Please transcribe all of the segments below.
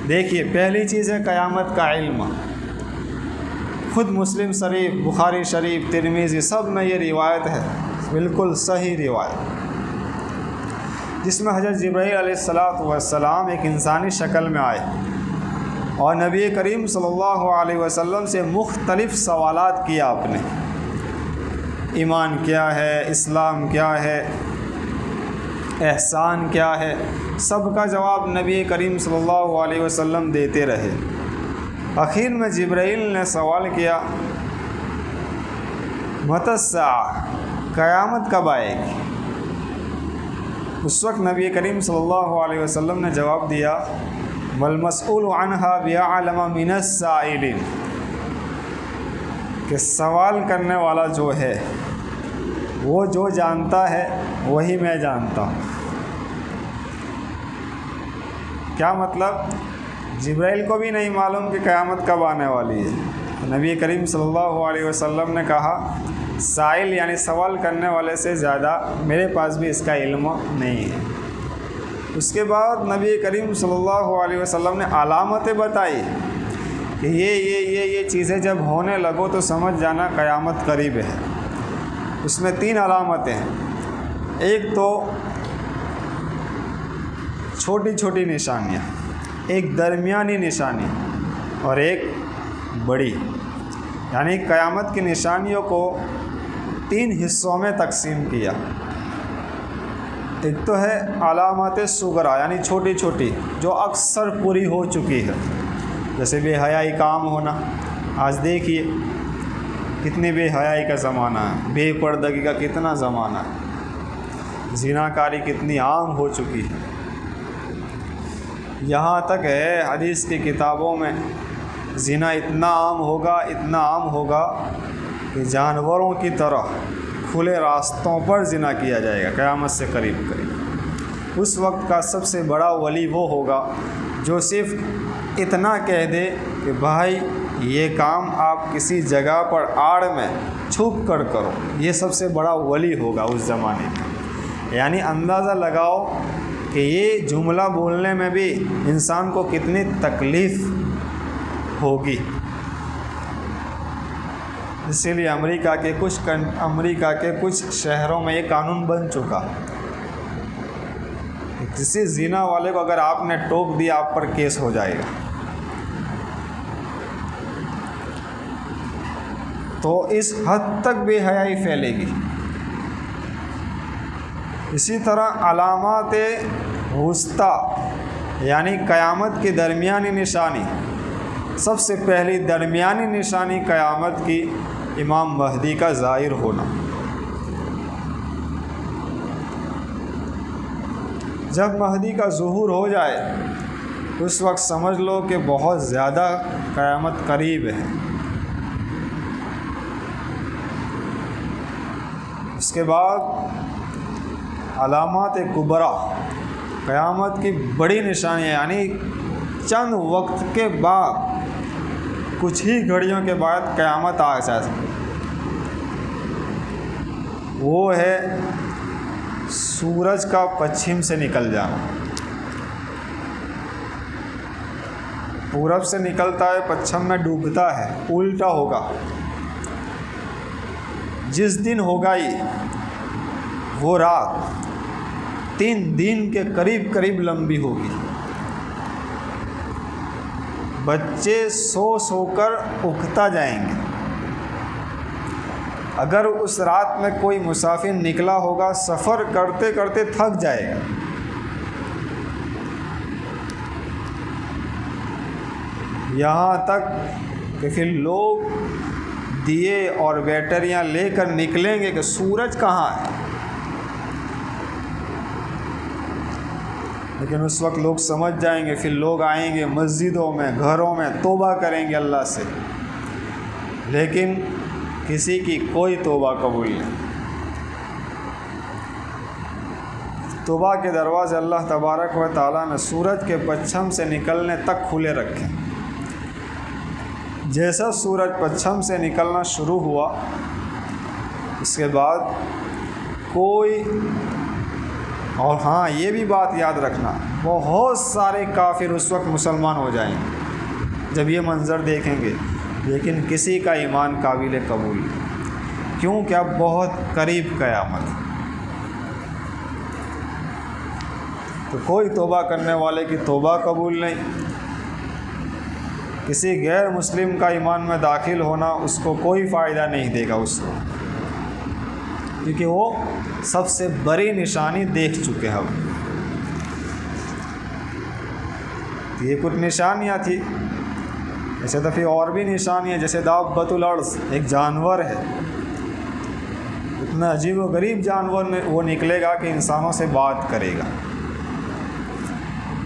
देखिए, पहली चीज़ है क़यामत का इल्म। ख़ुद मुस्लिम शरीफ, बुखारी शरीफ, तिरमिज़ी सब में ये रिवायत है, बिल्कुल सही रिवायत, जिसमें हज़रत जिब्राईल अलैहिस्सलातु वस्सलाम एक इंसानी शक्ल में आए और नबी करीम सल्लल्लाहु अलैहि वसल्लम से मुख्तलिफ़ सवालात किया आपने। ईमान क्या है, इस्लाम क्या है, एहसान क्या है, सबका जवाब नबी करीम सल्लल्लाहु अलैहि वसल्लम देते रहे। आखिर में जिब्राईल ने सवाल किया, मतस्सा, क़यामत कब आएगी? उस वक्त नबी करीम सल्लल्लाहु अलैहि वसल्लम ने जवाब दिया, वल मसऊलु अन्हा बिअअलम मिनस्साइलिन, कि सवाल करने वाला जो है वो जो जानता है वही मैं जानता हूँ। क्या मतलब? जिब्राईल को भी नहीं मालूम कि क़यामत कब आने वाली है। तो नबी करीम सल्लल्लाहु अलैहि वसल्लम ने कहा, साइल यानी सवाल करने वाले से ज़्यादा मेरे पास भी इसका इल्म नहीं है। उसके बाद नबी करीम सल्लल्लाहु अलैहि वसल्लम ने अलामतें बताई कि ये चीज़ें जब होने लगो तो समझ जाना क़यामत करीब है। उसमें 3 अलामतें हैं। एक तो छोटी छोटी निशानियाँ, एक दरमियानी निशानी और एक बड़ी, यानी क़यामत की निशानियों को 3 हिस्सों में तकसीम किया। एक तो है अलामत सुगरा, यानी छोटी छोटी जो अक्सर पूरी हो चुकी है, जैसे बेहयाई काम होना। आज देखिए कितनी बेहयाई का ज़माना है, बेपर्दगी का कितना ज़माना है, ज़िनाकारी कितनी आम हो चुकी है। यहाँ तक है हदीस की किताबों में ज़िना इतना आम होगा कि जानवरों की तरह खुले रास्तों पर ज़िना किया जाएगा क़यामत से करीब करीब। उस वक्त का सबसे बड़ा वली वो होगा जो सिर्फ़ इतना कह दे कि भाई ये काम आप किसी जगह पर आड़ में छुप कर करो। ये सबसे बड़ा वली होगा उस ज़माने में। यानी अंदाज़ा लगाओ कि ये जुमला बोलने में भी इंसान को कितनी तकलीफ़ होगी। इसीलिए अमेरिका के कुछ शहरों में ये कानून बन चुका, किसी ज़िना वाले को अगर आपने टोक दिया आप पर केस हो जाएगा। तो इस हद तक बेहयाई फैलेगी। इसी तरह अलामात वुस्ता यानी क़यामत की दरमियानी निशानी, सबसे पहली दरमियानी निशानी क़यामत की इमाम महदी का ज़ाहिर होना। जब महदी का ज़ुहूर हो जाए उस वक्त समझ लो कि बहुत ज़्यादा क़यामत करीब है। उसके बाद अलामात कुबरा, क़यामत की बड़ी निशानियाँ, यानी चंद वक्त के बाद, कुछ ही घड़ियों के बाद क़यामत आ जाए। वो है सूरज का पश्चिम से निकल जाना। पूरब से निकलता है, पश्चिम में डूबता है, उल्टा होगा। जिस दिन होगा ये, वो रात 3 दिन के करीब करीब लंबी होगी। बच्चे सो कर उठता जाएंगे। अगर उस रात में कोई मुसाफिर निकला होगा, सफ़र करते करते थक जाएगा। यहाँ तक कि फिर लोग दिए और बैटरियाँ लेकर निकलेंगे कि सूरज कहाँ है। लेकिन उस वक्त लोग समझ जाएंगे, फिर लोग आएंगे मस्जिदों में, घरों में, तौबा करेंगे अल्लाह से, लेकिन किसी की कोई तौबा कबूल नहीं। तौबा के दरवाज़े अल्लाह तबारक व तआला ने सूरज के पश्चिम से निकलने तक खुले रखे। जैसा सूरज पश्चिम से निकलना शुरू हुआ, इसके बाद कोई, और हाँ ये भी बात याद रखना, बहुत सारे काफिर उस वक्त मुसलमान हो जाएंगे जब ये मंज़र देखेंगे, लेकिन किसी का ईमान काबिल कबूल नहीं। क्यों? क्या बहुत करीब क़यामत। तो कोई तौबा करने वाले की तौबा कबूल नहीं, किसी गैर मुस्लिम का ईमान में दाखिल होना उसको कोई फ़ायदा नहीं देगा उसको, क्योंकि वो सबसे बड़ी निशानी देख चुके हैं। तो ये कुछ निशानियाँ थी, ऐसे तो फिर और भी निशानियाँ, जैसे दाब्बतुल अर्ज़ एक जानवर है, इतना अजीब व गरीब जानवर वो निकलेगा कि इंसानों से बात करेगा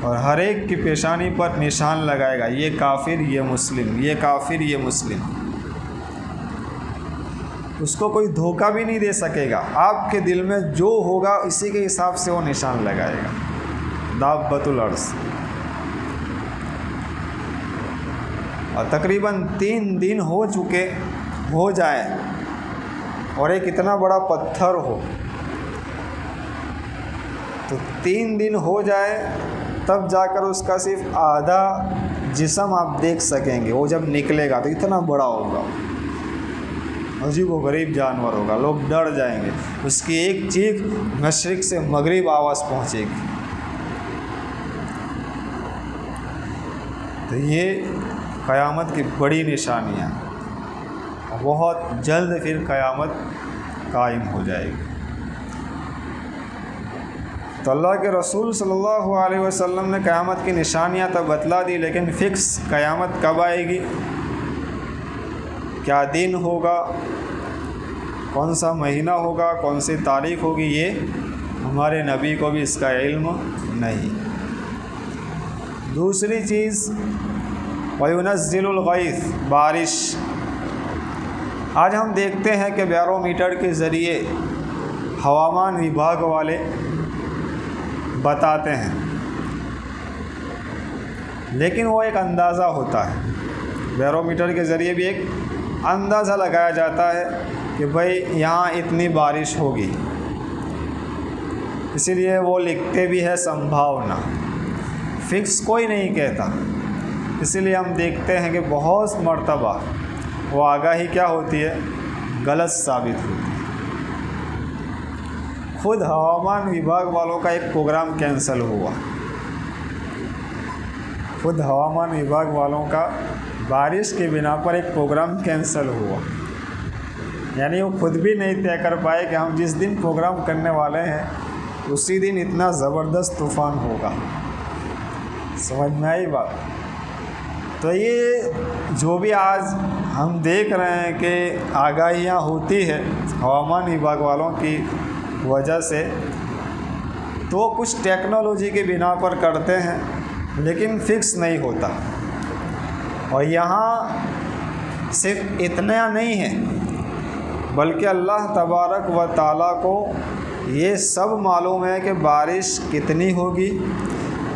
और हर एक की पेशानी पर निशान लगाएगा, ये काफिर ये मुस्लिम, ये काफिर ये मुस्लिम। उसको कोई धोखा भी नहीं दे सकेगा, आपके दिल में जो होगा इसी के हिसाब से वो निशान लगाएगा। दाब्बतुल अर्ज़। और तकरीबन 3 दिन हो जाए और एक इतना बड़ा पत्थर हो, तो 3 दिन हो जाए तब जाकर उसका सिर्फ आधा जिस्म आप देख सकेंगे। वो जब निकलेगा तो इतना बड़ा होगा, अजीब व गरीब जानवर होगा, लोग डर जाएंगे। उसकी एक चीख मशरिक़ से मगरिब आवाज़ पहुँचेगी। तो ये क़यामत की बड़ी निशानियाँ, बहुत जल्द फिर क़यामत कायम हो जाएगी। तो अल्लाह के रसूल सल्लल्लाहु अलैहि वसल्लम ने क़यामत की निशानियाँ तो बतला दी, लेकिन फ़िक्स क़यामत कब आएगी, क्या दिन होगा, कौन सा महीना होगा, कौन सी तारीख़ होगी, ये हमारे नबी को भी इसका इल्म नहीं। दूसरी चीज़ वयुनज़्ज़िलुल गैस, बारिश। आज हम देखते हैं कि बैरोमीटर के ज़रिए हवामान विभाग वाले बताते हैं, लेकिन वो एक अंदाज़ा होता है। बैरोमीटर के ज़रिए भी एक अंदाज़ा लगाया जाता है कि भाई यहाँ इतनी बारिश होगी, इसीलिए वो लिखते भी है संभावना, फ़िक्स कोई नहीं कहता। इसीलिए हम देखते हैं कि बहुत मर्तबा वो आगाही क्या होती है, गलत साबित होती है। खुद हवामान विभाग वालों का एक प्रोग्राम कैंसिल हुआ, खुद हवामान विभाग वालों का बारिश के बिना पर एक प्रोग्राम कैंसिल हुआ। यानी वो खुद भी नहीं तय कर पाए कि हम जिस दिन प्रोग्राम करने वाले हैं उसी दिन इतना ज़बरदस्त तूफ़ान होगा। समझ में आई बात? तो ये जो भी आज हम देख रहे हैं कि आगाहियाँ होती है हवामान विभाग वालों की वजह से, तो कुछ टेक्नोलॉजी के बिना पर करते हैं, लेकिन फ़िक्स नहीं होता। और यहाँ सिर्फ इतना नहीं है, बल्कि अल्लाह तबारक व ताला को ये सब मालूम है कि बारिश कितनी होगी,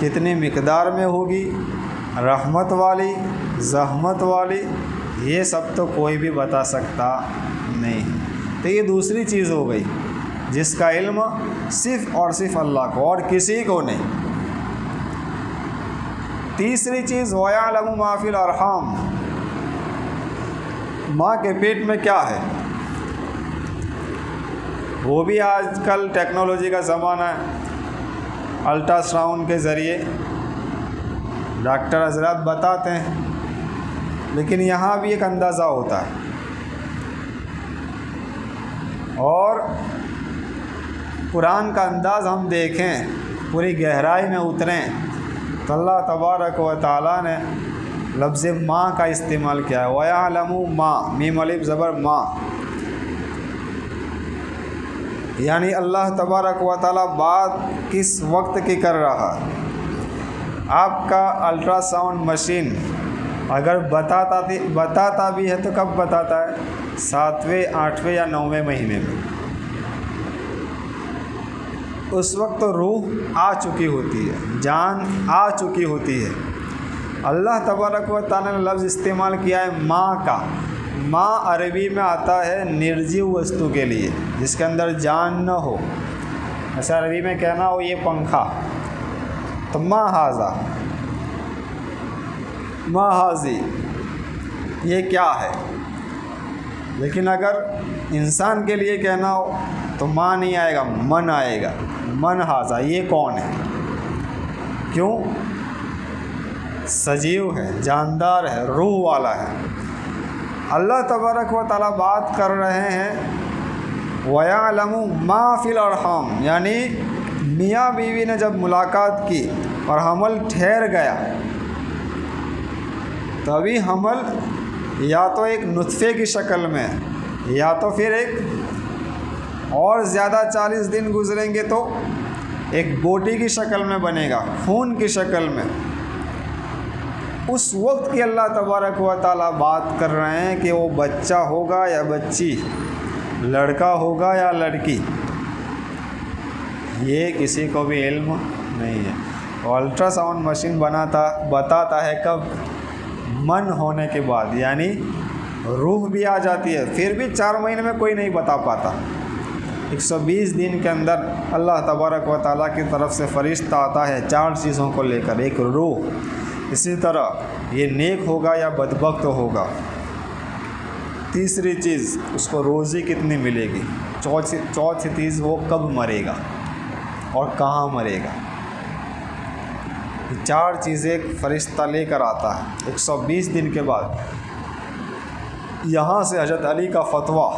कितनी मिक़दार में होगी, रहमत वाली, ज़हमत वाली, ये सब तो कोई भी बता सकता नहीं। तो ये दूसरी चीज़ हो गई जिसका इल्म सिर्फ़ और सिर्फ अल्लाह को और किसी को नहीं। तीसरी चीज़ वयअलमु मा फ़िल अरहाम, माँ के पेट में क्या है, वो भी आजकल टेक्नोलॉजी का ज़माना है। अल्ट्रासाउंड के ज़रिए डॉक्टर हज़रात बताते हैं, लेकिन यहाँ भी एक अंदाज़ा होता है। और कुरान का अंदाज़ हम देखें, पूरी गहराई में उतरें, तो अल्लाह तबारक व ताला ने लफ्ज़ माँ का इस्तेमाल किया है। वयअलमु माँ, मीम अलिफ ज़बर माँ, यानी अल्लाह तबारक व ताला बात किस वक्त की कर रहा है। आपका अल्ट्रासाउंड मशीन अगर बताता भी है तो कब बताता है, 7वें 8वें या 9वें महीने में। उस वक्त तो रूह आ चुकी होती है, जान आ चुकी होती है। अल्लाह तबारक व तआला ने लफ्ज़ इस्तेमाल किया है माँ का। माँ अरबी में आता है निर्जीव वस्तु के लिए, जिसके अंदर जान न हो। ऐसा अरबी में कहना हो ये पंखा, तो माँ हाजा, माँ हाजी, ये क्या है। लेकिन अगर इंसान के लिए कहना हो तो माँ नहीं आएगा, मन आएगा। मन हाजा, ये कौन है, क्यों, सजीव है, जानदार है, रूह वाला है। अल्लाह तबारक व तआला बात कर रहे हैं वयअलमु मा फिल अरहम, यानी मियाँ बीवी ने जब मुलाकात की और हमल ठहर गया, तभी हमल या तो एक नुत्फ़े की शक्ल में या तो फिर एक और ज़्यादा 40 दिन गुजरेंगे तो एक बोटी की शक्ल में बनेगा, खून की शक्ल में। उस वक्त की अल्लाह तबारक व तआला बात कर रहे हैं कि वो बच्चा होगा या बच्ची, लड़का होगा या लड़की, ये किसी को भी इल्म नहीं है। अल्ट्रासाउंड मशीन बताता है कब, मन होने के बाद, यानी रूह भी आ जाती है, फिर भी 4 महीने में कोई नहीं बता पाता। 120 दिन के अंदर अल्लाह तबारक व तआला की तरफ से फरिश्ता आता है 4 चीज़ों को लेकर, एक रूह, इसी तरह ये नेक होगा या बदबख्त होगा, तीसरी चीज़ उसको रोज़ी कितनी मिलेगी, चौथी चीज़ वो कब मरेगा और कहाँ मरेगा। 4 चीज़ें फरिश्ता लेकर आता है 120 दिन के बाद। यहाँ से हज़रत अली का फतवा,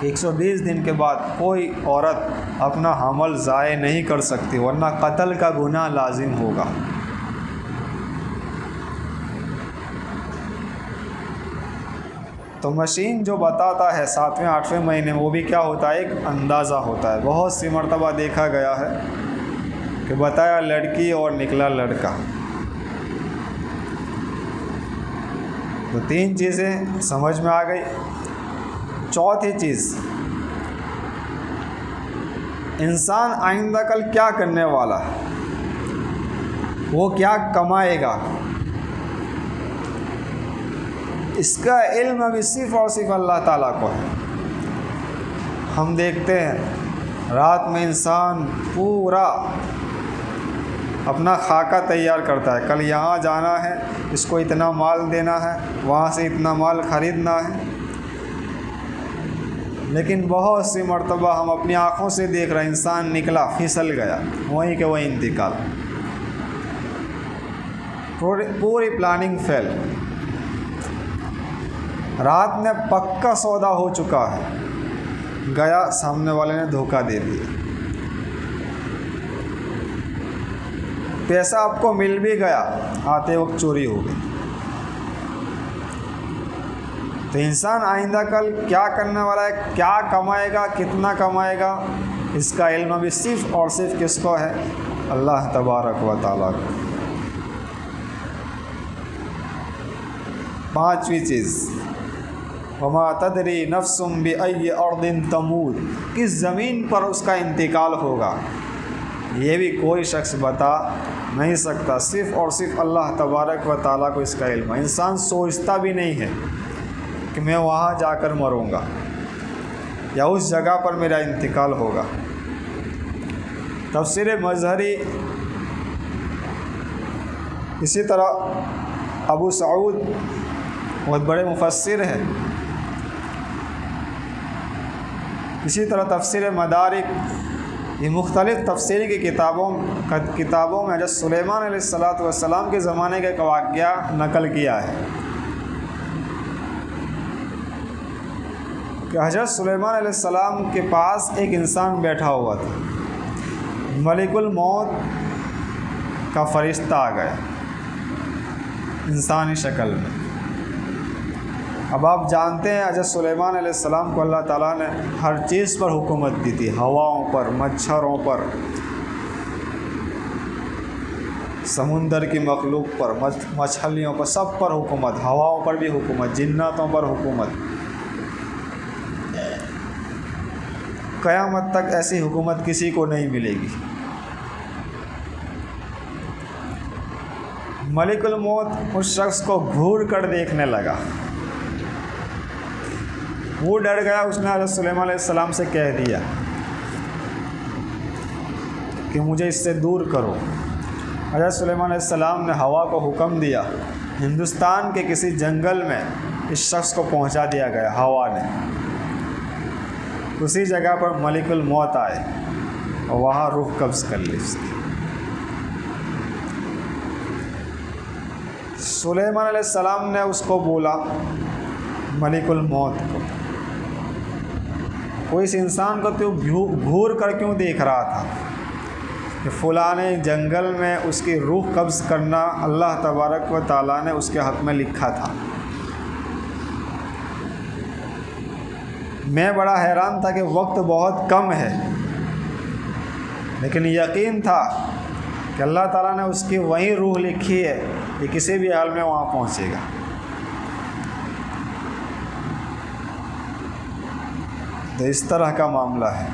120 दिन के बाद कोई औरत अपना हमल ज़ाय नहीं कर सकती, वरना कत्ल का गुनाह लाजिम होगा। तो मशीन जो बताता है 7वें 8वें महीने में, वो भी क्या होता है, एक अंदाज़ा होता है। बहुत सी मर्तबा देखा गया है कि बताया लड़की और निकला लड़का। तो 3 चीज़ें समझ में आ गई। चौथी चीज़, इंसान आइंदा कल क्या करने वाला है, वो क्या कमाएगा, इसका इल्म अभी सिर्फ़ और सिर्फ अल्लाह ताला को है। हम देखते हैं रात में इंसान पूरा अपना खाका तैयार करता है, कल यहाँ जाना है, इसको इतना माल देना है, वहाँ से इतना माल ख़रीदना है। लेकिन बहुत सी मर्तबा हम अपनी आँखों से देख रहे हैं, इंसान निकला, फिसल गया, वहीं के वहीं इंतकाल, पूरी प्लानिंग फेल। रात में पक्का सौदा हो चुका है, गया, सामने वाले ने धोखा दे दिया, पैसा आपको मिल भी गया, आते वक्त चोरी हो गई। तो इंसान आइंदा कल क्या करने वाला है, क्या कमाएगा, कितना कमाएगा, इसका इल्म भी सिर्फ़ और सिर्फ किसको है, अल्लाह तबारक व तआला को। 5वीं चीज़, वमा तदरी नफ्सुम बिअय्यि अर्दिन तमूत, किस ज़मीन पर उसका इंतकाल होगा, ये भी कोई शख्स बता नहीं सकता, सिर्फ़ और सिर्फ अल्लाह तबारक व तआला को इसका इल्म है। इंसान सोचता भी नहीं है कि मैं वहाँ जाकर मरूँगा या उस जगह पर मेरा इंतकाल होगा। तफसीर मज़हरी, इसी तरह अबू सऊद बहुत बड़े मुफस्सिर हैं, इसी तरह तफसीर मदारिक, ये मुख्तलिफ़ तफसीर की किताबों में हज़रत सुलेमान अलैहिस्सलातु वस्सलाम के ज़माने का एक वाक़या नकल किया है कि हज़रत सुलेमान अलैहिस्सलाम के पास एक इंसान बैठा हुआ था, मलिकुल मौत का फ़रिश्ता आ गया इंसानी शक्ल में। अब आप जानते हैं हज़रत सुलेमान अलैहिस्सलाम को अल्लाह ताला ने हर चीज़ पर हुकूमत दी थी, हवाओं पर, मच्छरों पर, समुंदर की मखलूक पर, मछलियों पर, सब पर हुकूमत, हवाओं पर भी हुकूमत, जिन्नातों पर हुकूमत। क़यामत तक ऐसी हुकूमत किसी को नहीं मिलेगी। मलिकुल मौत उस शख्स को घूर कर देखने लगा, वो डर गया। उसने हज़रत सुलेमान अलैहिस्सलाम से कह दिया कि मुझे इससे दूर करो। हज़रत सुलेमान अलैहिस्सलाम ने हवा को हुक्म दिया, हिंदुस्तान के किसी जंगल में इस शख्स को पहुंचा दिया गया। हवा ने उसी जगह पर मलिकुल मौत आए और वहाँ रूह कब्ज़ कर ली उसकी। सुलेमान अलैहिस्सलाम ने उसको बोला, मलिकुल मौत को, कोई इस इंसान को तो घूर कर क्यों देख रहा था कि फलाने जंगल में उसकी रूह कब्ज़ करना अल्लाह तबारक व तआला ने उसके हक़ में लिखा था। मैं बड़ा हैरान था कि वक्त बहुत कम है, लेकिन यकीन था कि अल्लाह ताला ने उसकी वही रूह लिखी है कि किसी भी हाल में वहाँ पहुँचेगा। तो इस तरह का मामला है।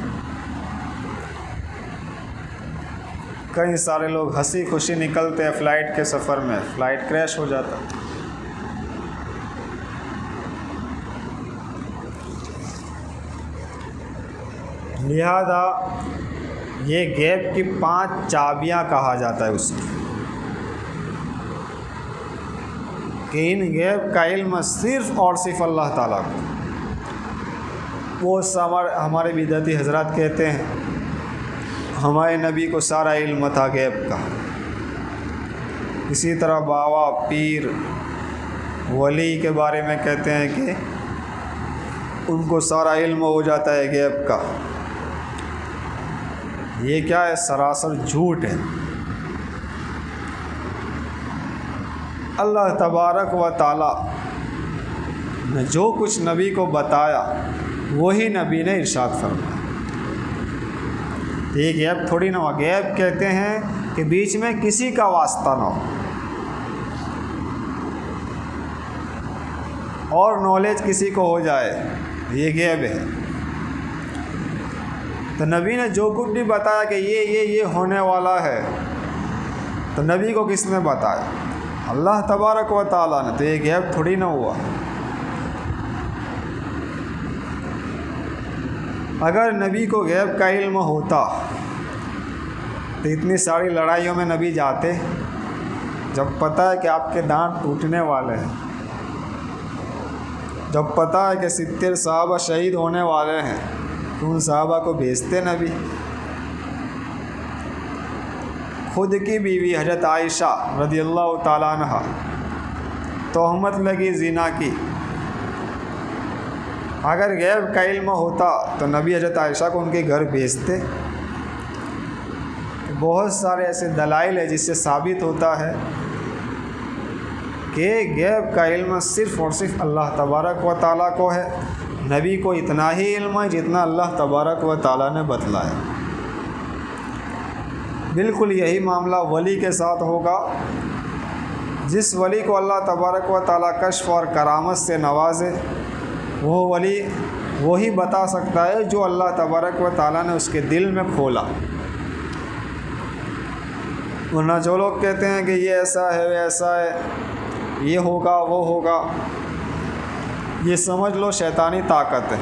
कई सारे लोग हंसी खुशी निकलते हैं फ़्लाइट के सफ़र में, फ़्लाइट क्रैश हो जाता। लिहाजा ये गैब की 5 चाबियां कहा जाता है उसको, कि इन गैब का इल्म सिर्फ़ और सिर्फ अल्लाह ताला को। वो हमारे बिदअती हज़रात कहते हैं हमारे नबी को सारा इल्म था गैब का। इसी तरह बाबा पीर वली के बारे में कहते हैं कि उनको सारा इल्म हो जाता है गैब का। ये क्या है? सरासर झूठ है। अल्लाह तबारक व ताला ने जो कुछ नबी को बताया वही नबी ने इरशाद फरमाया। ये गैब थोड़ी ना हो। गैब कहते हैं कि बीच में किसी का वास्ता ना हो और नॉलेज किसी को हो जाए, ये गैब है। तो नबी ने जो कुछ भी बताया कि ये होने वाला है, तो नबी को किसने बताया? अल्लाह तबारक व तआला ने। तो ये गैब थोड़ी ना हुआ। अगर नबी को गैब का इल्म होता तो इतनी सारी लड़ाइयों में नबी जाते? जब पता है कि आपके दांत टूटने वाले हैं, जब पता है कि 70 सहाबा शहीद होने वाले हैं, तो उन सहाबा को भेजते नबी? खुद की बीवी हज़रत आयशा रज़ियल्लाहु ताला अन्हा तोहमत लगी ज़िना की। अगर गैब का इल्म होता तो नबी हज़रत आयशा को उनके घर भेजते? बहुत सारे ऐसे दलाइल है जिससे साबित होता है कि गैब का इल्म सिर्फ़ और सिर्फ अल्लाह तबारक व तआला को है। नबी को इतना ही इल्म है जितना अल्लाह तबारक व तआला ने बतलाया। बिल्कुल यही मामला वली के साथ होगा। जिस वली को अल्लाह तबारक व तआला कश्फ और करामत से नवाजे, वो वली वही बता सकता है जो अल्लाह तबारक व तआला ने उसके दिल में खोला। वरना जो लोग कहते हैं कि ये ऐसा है, वे ऐसा है, ये होगा, वो होगा, ये समझ लो शैतानी ताकत है।